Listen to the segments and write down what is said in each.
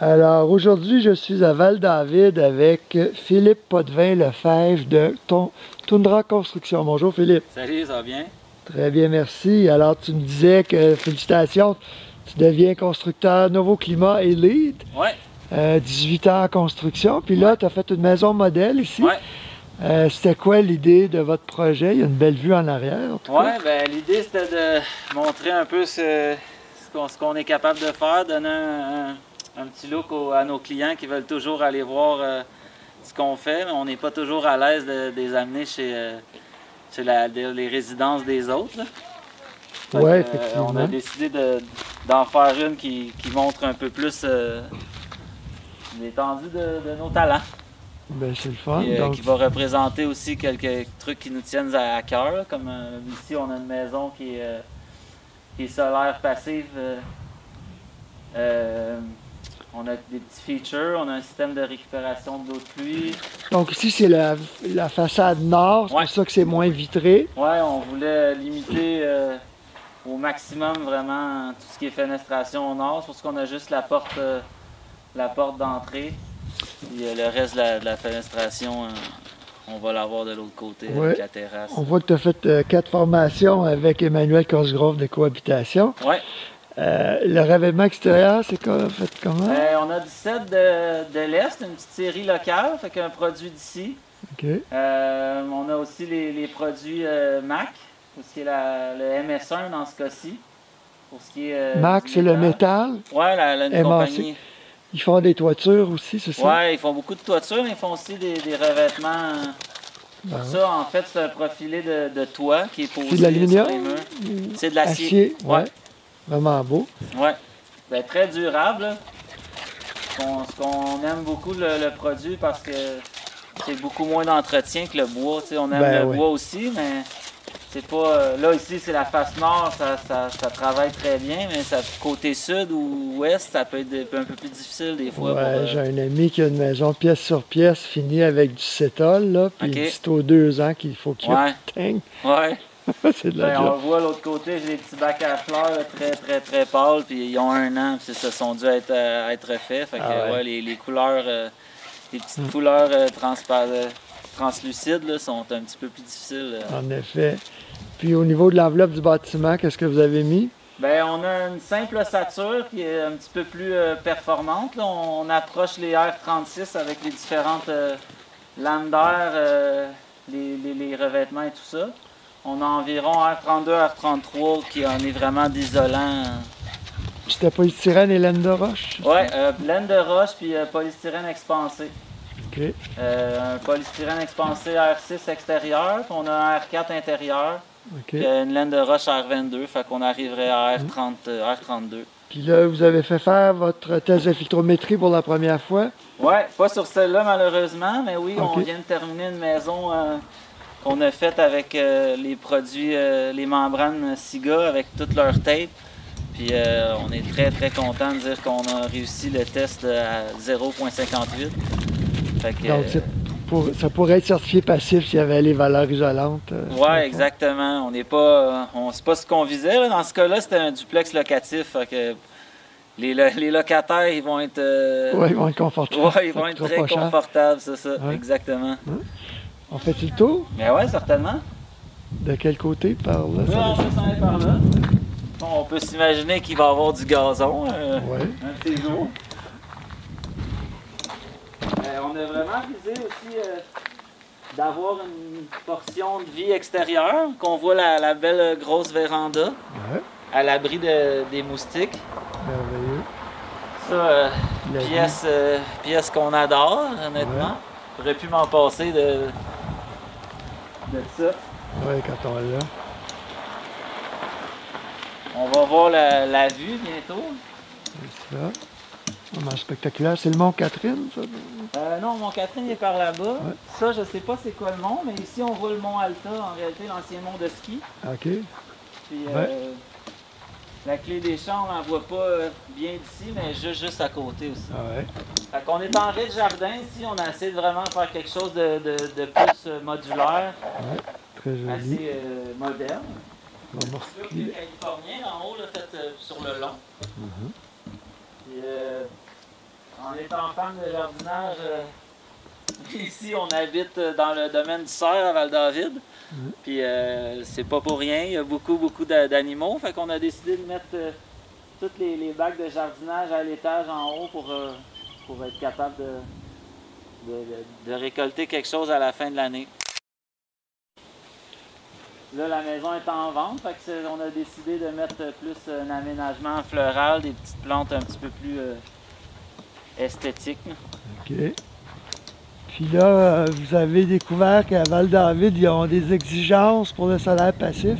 Alors aujourd'hui, je suis à Val-David avec Philippe Potvin-Lefebvre de Tundra Construction. Bonjour Philippe. Salut, ça va bien? Très bien, merci. Alors tu me disais que, félicitations, tu deviens constructeur Novo Climat Elite. Ouais. 18 ans en construction. Puis là, tu as fait une maison modèle ici. Ouais. C'était quoi l'idée de votre projet? Il y a une belle vue en arrière. En tout cas. Ouais, ben l'idée c'était de montrer un peu ce qu'on est capable de faire, donner un petit look à nos clients qui veulent toujours aller voir ce qu'on fait, mais on n'est pas toujours à l'aise de les amener chez les résidences des autres. Oui, effectivement. On a décidé d'en faire une qui montre un peu plus l'étendue de nos talents. Ben, c'est le fun. Et, donc... qui va représenter aussi quelques trucs qui nous tiennent à cœur. Comme ici, on a une maison qui est solaire passive. On a des petits features, on a un système de récupération de l'eau de pluie. Donc ici, c'est la façade nord, c'est pour ça que c'est moins vitré. Oui, on voulait limiter au maximum vraiment tout ce qui est fenestration au nord. C'est pour ça qu'on a juste la porte d'entrée. Et le reste de la fenestration, on va l'avoir de l'autre côté avec la terrasse. On voit que tu as fait 4 formations avec Emmanuel Cosgrove de cohabitation. Oui. Le revêtement extérieur, c'est fait comment? On a du set de l'Est, une petite série locale, fait qu'un produit d'ici. Okay. On a aussi les produits MAC, pour ce qui est le MS1 dans ce cas-ci. Pour ce qui est MAC, c'est le métal? Oui, une compagnie. Ils font des toitures aussi, c'est ça? Oui, ils font beaucoup de toitures, mais ils font aussi des revêtements. Ça, en fait, c'est un profilé de toit qui est posé. C'est de l'aluminium? C'est de l'acier. Ouais. Vraiment beau. Oui. Ben, très durable. Ce qu'on aime beaucoup le produit parce que c'est beaucoup moins d'entretien que le bois. T'sais, on aime le bois aussi, mais c'est pas. Là, ici, c'est la face nord, ça travaille très bien, mais côté sud ou ouest, ça peut être un peu plus difficile des fois. Ouais, j'ai un ami qui a une maison pièce sur pièce finie avec du cétol, là, puis c'est aux 2 ans qu'il faut qu'il teigne. Ouais. C'est de la on voit l'autre côté, j'ai des petits bacs à fleurs là, très pâles, puis ils ont 1 an, puis ça sont dû être refaits. Fait que les couleurs, les petites couleurs translucides là, sont un petit peu plus difficiles. En effet. Puis au niveau de l'enveloppe du bâtiment, qu'est-ce que vous avez mis? Bien, on a une simple ossature qui est un petit peu plus performante. Là. On approche les R36 avec les différentes lames d'air, les revêtements et tout ça. On a environ R32, R33 qui en est vraiment d'isolant. C'était polystyrène et laine de roche? Oui, laine de roche puis polystyrène expansé. OK. Un polystyrène expansé R6 extérieur, puis on a un R4 intérieur. Okay. Puis une laine de roche R22, fait qu'on arriverait à R32. Puis là, vous avez fait faire votre test de filtrométrie pour la première fois? Oui, pas sur celle-là malheureusement, mais oui, on vient de terminer une maison qu'on a faite avec les produits, les membranes SIGA avec toute leur tape. Puis on est très content de dire qu'on a réussi le test à 0,58. Donc ça pourrait être certifié passif s'il y avait les valeurs isolantes. Oui, exactement. C'est pas ce qu'on visait. Là. Dans ce cas-là, c'était un duplex locatif. Fait que les locataires, ils vont être... Oui, ils vont être confortables. Oui, ils vont être très confortables, c'est ça, exactement. On fait-tu le tour? Mais oui, certainement. De quel côté? Par là? Oui, on peut s'en aller par là. On peut s'imaginer qu'il va y avoir du gazon un de ces jours. On a vraiment visé aussi d'avoir une portion de vie extérieure, qu'on voit la belle grosse véranda à l'abri des moustiques. Merveilleux. Ça, pièce qu'on adore, honnêtement. J'aurais pu m'en passer de ça. Oui, quand on l'a. On va voir la vue bientôt. C'est ça. Vraiment spectaculaire. C'est le Mont Catherine, ça? Non, Mont Catherine est par là-bas. Ouais. Ça, je sais pas c'est quoi le mont, mais ici on voit le Mont Alta, en réalité l'ancien mont de ski. OK. Puis la clé des champs, on n'en voit pas bien d'ici, mais juste à côté aussi. Fait qu'on est en rez-de-jardin ici, on a essayé de vraiment faire quelque chose de plus modulaire. Très joli. Assez moderne. C'est le californien en haut, là, fait sur le long. Puis, En étant fan de jardinage, ici on habite dans le domaine du cerf à Val-David. Puis c'est pas pour rien, il y a beaucoup d'animaux. Fait qu'on a décidé de mettre toutes les bacs de jardinage à l'étage en haut pour être capable de récolter quelque chose à la fin de l'année. Là, la maison est en vente, fait que on a décidé de mettre plus un aménagement floral, des petites plantes un petit peu plus esthétiques. OK. Puis là, vous avez découvert qu'à Val-David, ils ont des exigences pour le solaire passif.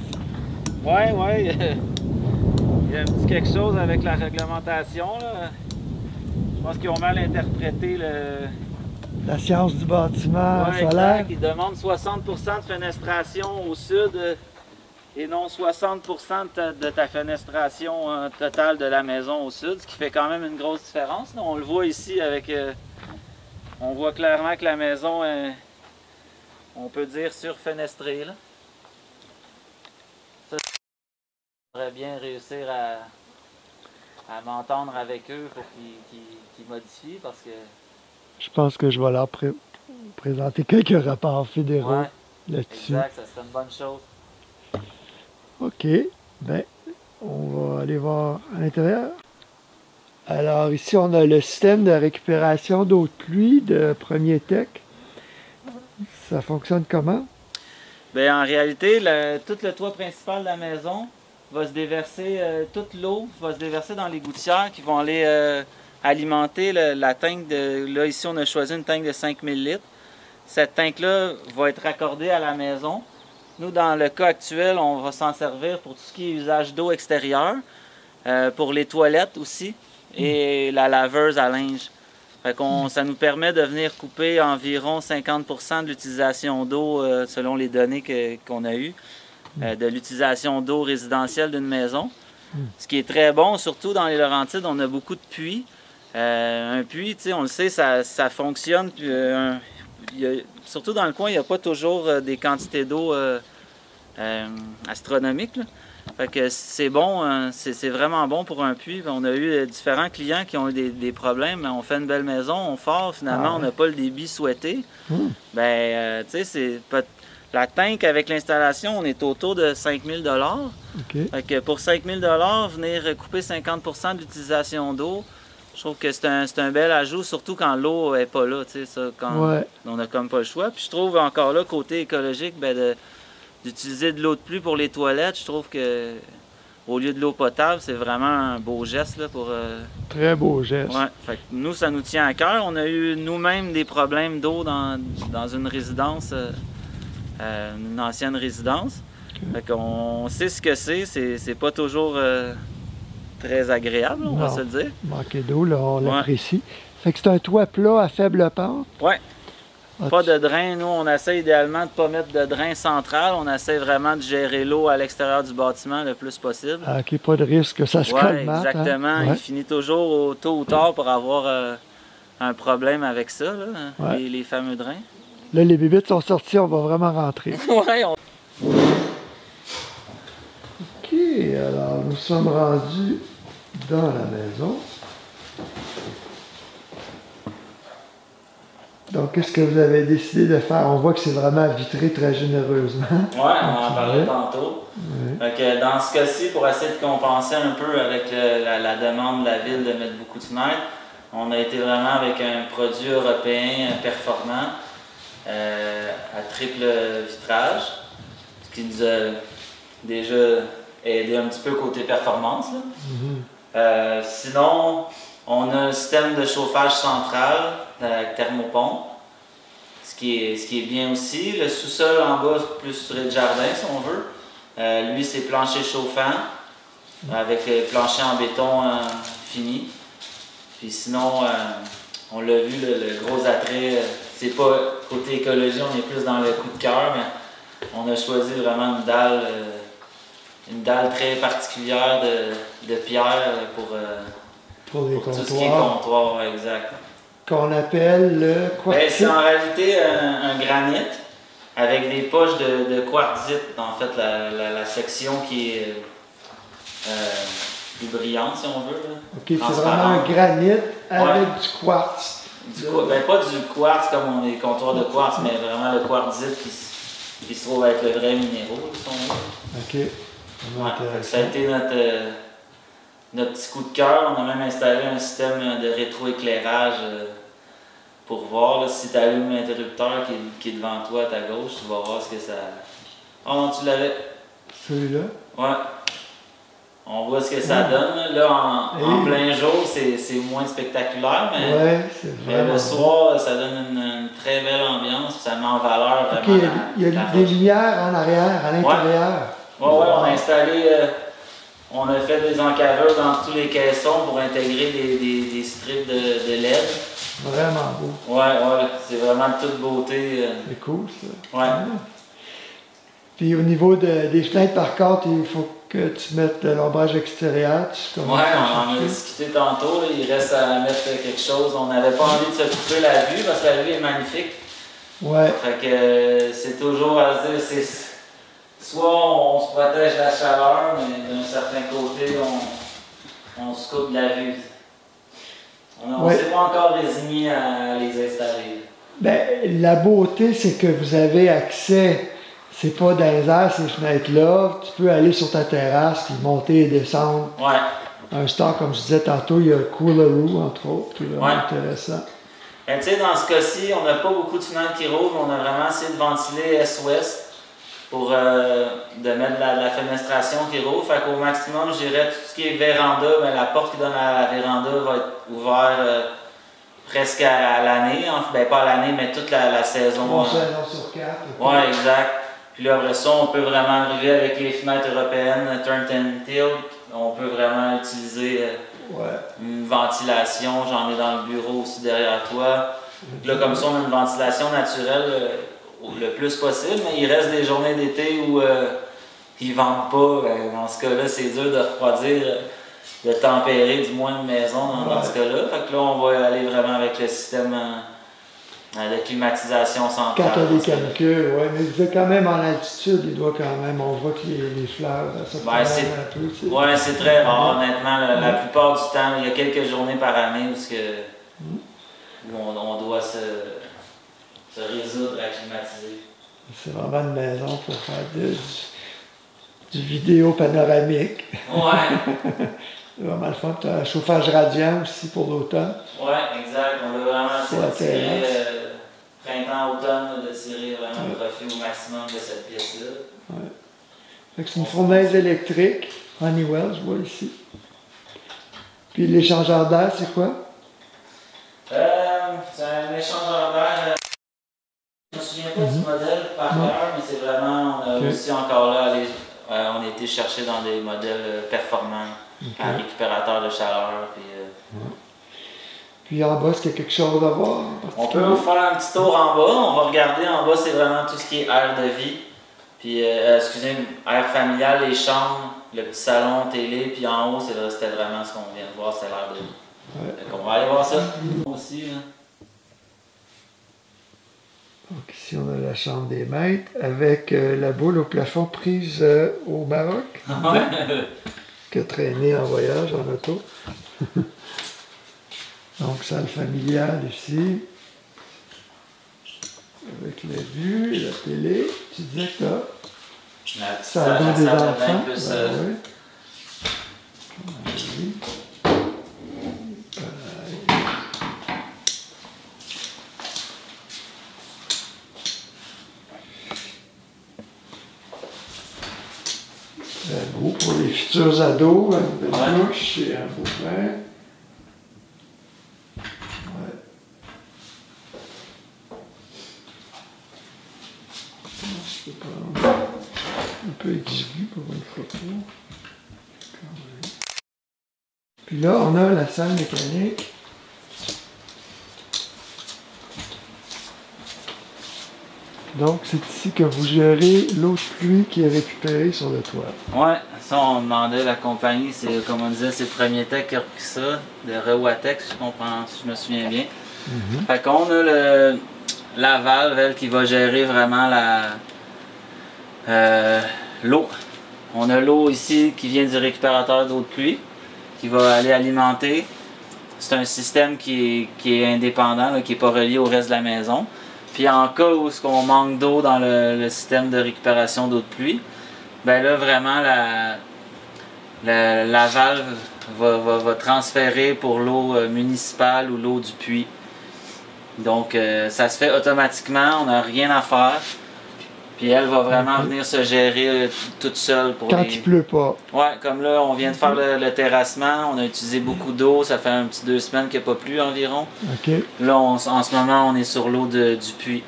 Oui. Il y a un petit quelque chose avec la réglementation, là. Je pense qu'ils ont mal interprété la science du bâtiment solaire. Exact. Ils demandent 60 % de fenestration au sud et non 60 % de ta fenestration totale de la maison au sud, ce qui fait quand même une grosse différence. Là. On le voit ici avec... on voit clairement que la maison est, on peut dire, surfenestrée. Là. Ça, j'aimerais bien réussir à m'entendre avec eux pour qu'ils modifient parce que... Je pense que je vais leur présenter quelques rapports fédéraux là-dessus. Exact, ça serait une bonne chose. OK. Bien, on va aller voir à l'intérieur. Alors ici, on a le système de récupération d'eau de pluie de Premier Tech. Ça fonctionne comment? Bien, en réalité, tout le toit principal de la maison va se déverser, toute l'eau va se déverser dans les gouttières qui vont aller alimenter la tank de... Là, ici, on a choisi une tank de 5000 litres. Cette tank-là va être raccordée à la maison. Nous, dans le cas actuel, on va s'en servir pour tout ce qui est usage d'eau extérieure, pour les toilettes aussi, et la laveuse à linge. Fait ça nous permet de venir couper environ 50 % de l'utilisation d'eau, selon les données qu'on a eues, de l'utilisation d'eau résidentielle d'une maison. Ce qui est très bon, surtout dans les Laurentides, on a beaucoup de puits. Un puits, on le sait, ça fonctionne. Surtout dans le coin, il n'y a pas toujours des quantités d'eau astronomiques. Là. Fait que c'est bon, c'est vraiment bon pour un puits. On a eu différents clients qui ont eu des problèmes. On fait une belle maison, on fort, finalement, on n'a pas le débit souhaité. Ben, tu sais, la tank avec l'installation, on est autour de 5000 $. Okay. Fait que pour 5000 $, venir couper 50 % de l'utilisation d'eau, je trouve que c'est un bel ajout, surtout quand l'eau n'est pas là, tu sais, quand on n'a comme pas le choix. Puis je trouve encore là, côté écologique, ben d'utiliser de l'eau de pluie pour les toilettes, je trouve que au lieu de l'eau potable, c'est vraiment un beau geste là, pour... Très beau geste. Ouais, fait que nous, ça nous tient à cœur. On a eu nous-mêmes des problèmes d'eau dans une résidence, une ancienne résidence. Fait qu'on sait ce que c'est pas toujours... très agréable, on va se le dire. Manquer d'eau, là, on l'apprécie. Fait que c'est un toit plat à faible pente? Oui. Pas de drain. Nous, on essaie idéalement de ne pas mettre de drain central. On essaie vraiment de gérer l'eau à l'extérieur du bâtiment le plus possible. Ah, OK, pas de risque que ça se colmate. Exactement. Hein? Il finit toujours tôt ou tard pour avoir un problème avec ça, là, les fameux drains. Là, les bébites sont sorties, on va vraiment rentrer. OK, alors nous sommes rendus dans la maison. Donc, qu'est-ce que vous avez décidé de faire? On voit que c'est vraiment vitré très généreusement. Oui, on en parlait tantôt. Donc, dans ce cas-ci, pour essayer de compenser un peu avec la demande de la ville de mettre beaucoup de fenêtres, on a été vraiment avec un produit européen performant à triple vitrage, ce qui nous a déjà aidé un petit peu côté performance. Sinon, on a un système de chauffage central avec thermopompe, ce qui est bien aussi. Le sous-sol en bas, plus sur le jardin si on veut. Lui, c'est plancher chauffant avec le plancher en béton fini. Puis sinon, on l'a vu, le gros attrait, c'est pas côté écologie, on est plus dans le coup de cœur, mais on a choisi vraiment une dalle très particulière de pierre pour tout ce qui est comptoir, exact. Qu'on appelle le quartzite. C'est en réalité un granit avec des poches de quartzite, en fait, la section qui est plus brillante si on veut. Là. Ok, c'est vraiment un granit avec du quartz. Ben, pas du quartz comme on est comptoir de quartz, mais vraiment le quartzite qui se trouve avec le vrai minéraux, si on veut. Ok. Ça a été notre petit coup de cœur. On a même installé un système de rétroéclairage pour voir là, si tu allumes l'interrupteur qui est devant toi à ta gauche, tu vas voir ce que ça. Oh non, tu l'avais. Celui-là? Ouais. On voit ce que ça donne. Là, en plein jour, c'est moins spectaculaire, mais le soir, ça donne une très belle ambiance. Ça met en valeur vraiment. Okay, il y a des lumières en arrière, à l'intérieur. Ouais, on a installé. On a fait des encaveurs dans tous les caissons pour intégrer des strips de LED. Vraiment beau. Ouais, c'est vraiment de toute beauté. C'est cool, ça. Ouais. Puis au niveau des fenêtres, par contre, il faut que tu mettes de l'ombrage extérieur. Ouais, on en a discuté tantôt. Là, il reste à mettre quelque chose. On n'avait pas envie de se couper la vue parce que la vue est magnifique. Ouais. Fait que c'est toujours à se dire, soit on se protège de la chaleur, mais d'un certain côté, on se coupe de la vue. On ne s'est pas encore résigné à les installer. Ben, la beauté, c'est que vous avez accès, c'est pas dans les airs, ces fenêtres-là. Tu peux aller sur ta terrasse, puis monter et descendre. Ouais. Un store, comme je disais tantôt, il y a Coolaroo, entre autres, qui est vraiment intéressant. Ben, tu sais, dans ce cas-ci, on n'a pas beaucoup de fenêtres qui rouvrent, on a vraiment essayé de ventiler est-ouest pour de mettre la fenestration qui rouvre. Fait qu'au maximum, je dirais tout ce qui est véranda, ben, la porte qui donne à la véranda va être ouverte presque à l'année. Ben, pas à l'année, mais toute la saison. Bon, saison sur 4. Ouais, exact. Puis là, après ça, on peut vraiment arriver avec les fenêtres européennes, Turn and Tilt. On peut vraiment utiliser une ventilation. J'en ai dans le bureau aussi derrière toi. Là, comme ça, on a une ventilation naturelle le plus possible, mais il reste des journées d'été où ils ne vendent pas. Dans ce cas-là, c'est dur de refroidir, de tempérer du moins une maison dans ce cas-là. Fait que là, on va aller vraiment avec le système de climatisation centrale. Quand tu as des canicules, oui, mais vous êtes quand même en altitude, il doit quand même, on voit que les fleurs, ça promène un peu. Oui, c'est très rare, honnêtement. La plupart du temps, il y a quelques journées par année où on doit se résoudre à climatiser. C'est vraiment une maison pour faire du vidéo panoramique. Ouais. C'est vraiment le fun. Tu as un chauffage radiant aussi pour l'automne. Oui, exact. On veut vraiment essayer de tirer printemps-automne, de tirer vraiment le profit au maximum de cette pièce-là. Ouais. C'est une fournaise électrique, Honeywell, je vois ici. Puis l'échangeur d'air, c'est quoi? C'est un échangeur d'air. Je ne me souviens pas du modèle par cœur, mais c'est vraiment, on a aussi encore là, on a été chercher dans des modèles performants, un récupérateur de chaleur. Puis en bas, est-ce qu'il y a quelque chose à voir? On peut vous faire un petit tour en bas. On va regarder en bas, c'est vraiment tout ce qui est aire de vie. Puis, aire familiale, les chambres, le petit salon, télé. Puis en haut, c'était vraiment ce qu'on vient de voir, c'était l'air de vie. Donc, on va aller voir ça aussi. Là. Donc ici, on a la chambre des maîtres avec la boule au plafond prise au Maroc. Que traîné en voyage, en auto. Donc, salle familiale ici. Avec la vue, la télé. Tu disais que tu as salon des enfants. Oui. Très beau pour les futurs ados, une belle douche et un beau bain. Un peu exigu pour une photo. Puis là, on a la salle mécanique. Donc, c'est ici que vous gérez l'eau de pluie qui est récupérée sur le toit. Ouais, ça, on demandait à la compagnie, c'est comme on disait, c'est Premier-Tech qui a repris ça, de Rewatec, si je me souviens bien. Fait qu'on a la valve, elle, qui va gérer vraiment l'eau. On a l'eau ici qui vient du récupérateur d'eau de pluie. qui va aller alimenter. C'est un système qui est indépendant, là, qui n'est pas relié au reste de la maison. Puis en cas où on manque d'eau dans le système de récupération d'eau de pluie, ben là vraiment la valve va transférer pour l'eau municipale ou l'eau du puits. Donc ça se fait automatiquement, on n'a rien à faire. Puis elle va vraiment venir se gérer toute seule. Quand il pleut pas. Ouais, comme là, on vient de faire le terrassement, on a utilisé beaucoup d'eau, ça fait un petit 2 semaines qu'il n'y a pas plu environ. OK. Là, en ce moment, on est sur l'eau du puits.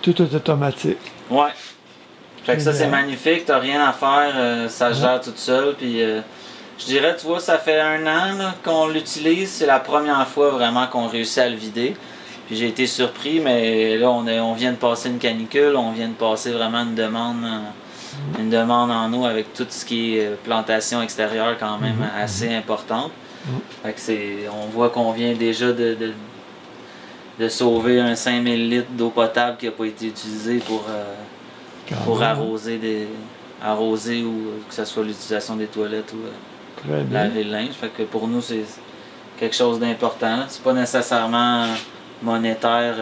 Tout est automatique. Ouais. Fait que ça, c'est magnifique, t'as rien à faire, ça se gère toute seule. Puis je dirais, tu vois, ça fait 1 an qu'on l'utilise, c'est la première fois vraiment qu'on réussit à le vider. Puis j'ai été surpris, mais là, on vient de passer une canicule, on vient de passer vraiment une demande en eau avec tout ce qui est plantation extérieure quand même assez importante. Fait que on voit qu'on vient déjà de sauver un 5000 litres d'eau potable qui n'a pas été utilisée pour arroser ou que ce soit l'utilisation des toilettes ou laver le linge. Fait que pour nous, c'est quelque chose d'important. C'est pas nécessairement monétaire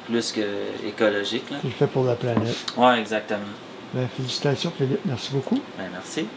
plus que écologique. C'est fait pour la planète. Ouais, exactement. Ben, félicitations Philippe, merci beaucoup. Ben, merci.